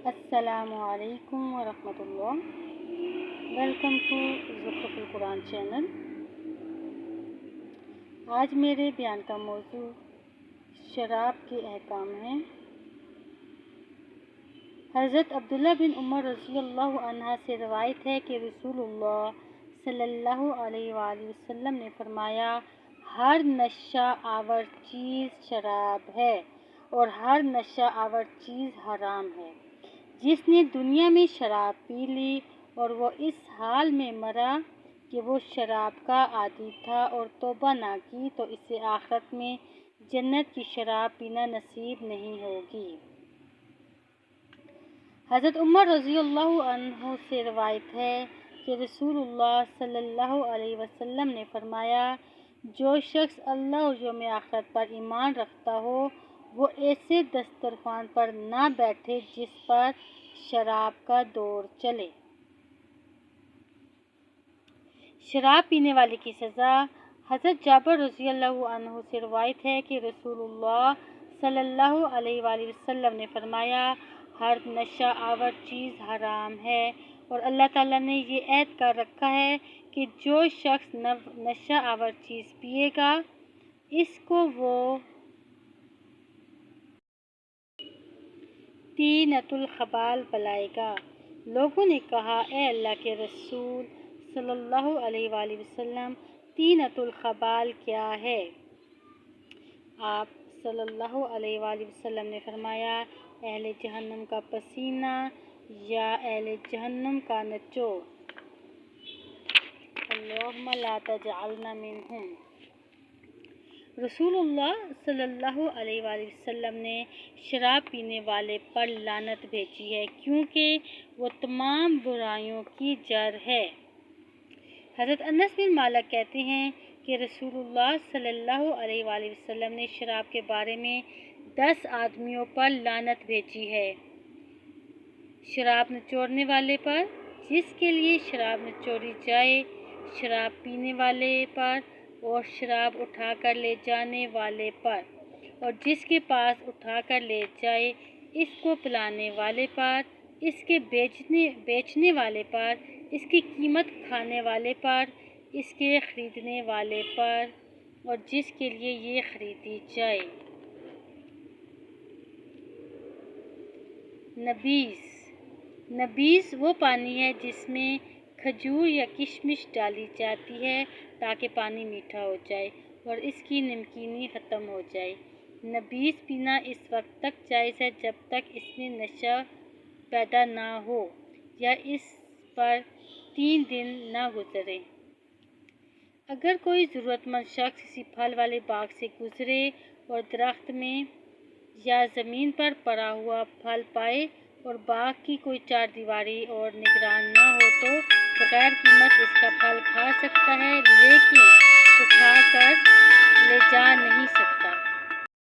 السلام علیکم ورحمۃ اللہ۔ ویلکم ٹو زخرف القرآن چینل۔ آج میرے بیان کا موضوع شراب کے احکام ہیں۔ حضرت عبداللہ بن عمر رضی اللہ عنہ سے روایت ہے کہ رسول اللہ صلی اللہ علیہ وآلہ وسلم نے فرمایا، ہر نشہ آور چیز شراب ہے اور ہر نشہ آور چیز حرام ہے۔ جس نے دنیا میں شراب پی لی اور وہ اس حال میں مرا کہ وہ شراب کا عادی تھا اور توبہ نہ کی تو اسے آخرت میں جنت کی شراب پینا نصیب نہیں ہوگی۔ حضرت عمر رضی اللہ عنہ سے روایت ہے کہ رسول اللہ صلی اللہ علیہ وسلم نے فرمایا، جو شخص اللہ اور یوم آخرت پر ایمان رکھتا ہو وہ ایسے دسترخوان پر نہ بیٹھے جس پر شراب کا دور چلے۔ شراب پینے والے کی سزا۔ حضرت جابر رضی اللہ عنہ سے روایت ہے کہ رسول اللہ صلی اللہ علیہ وآلہ وسلم نے فرمایا، ہر نشہ آور چیز حرام ہے اور اللہ تعالیٰ نے یہ عہد کر رکھا ہے کہ جو شخص نشہ آور چیز پیے گا اس کو وہ طینۃ الخبال پلائے گا۔ لوگوں نے کہا، اے اللہ کے رسول صلی اللہ علیہ وآلہ وسلم، طینۃ الخبال کیا ہے؟ آپ صلی اللہ علیہ وآلہ وسلم نے فرمایا، اہل جہنم کا پسینہ یا اہل جہنم کا نچوڑ۔ اللہم لا تجعلنا منہم۔ رسول اللہ صلی اللہ علیہ وآلہ وسلم نے شراب پینے والے پر لعنت بھیجی ہے کیونکہ وہ تمام برائیوں کی جڑ ہے۔ حضرت انس بن مالک کہتے ہیں کہ رسول اللہ صلی اللہ علیہ وآلہ وسلم نے شراب کے بارے میں 10 آدمیوں پر لعنت بھیجی ہے۔ شراب نچوڑنے والے پر، جس کے لیے شراب نچوڑی جائے، شراب پینے والے پر اور شراب اٹھا کر لے جانے والے پر، اور جس کے پاس اٹھا کر لے جائے اس کو پلانے والے پر، اس کے بیچنے والے پر، اس کی قیمت کھانے والے پر، اس کے خریدنے والے پر اور جس کے لیے یہ خریدی جائے۔ نبیذ وہ پانی ہے جس میں کھجور یا کشمش ڈالی جاتی ہے تاکہ پانی میٹھا ہو جائے اور اس کی نمکینی ختم ہو جائے۔ نبیذ پینا اس وقت تک جائز ہے جب تک اس میں نشہ پیدا نہ ہو یا اس پر 3 دن نہ گزرے۔ اگر کوئی ضرورت مند شخص کسی پھل والے باغ سے گزرے اور درخت میں یا زمین پر پڑا ہوا پھل پائے اور باغ کی کوئی چار دیواری اور نگران نہ ہو تو بغیر قیمت اس کا پھل کھا سکتا ہے لیکن اٹھا کر لے جا نہیں سکتا۔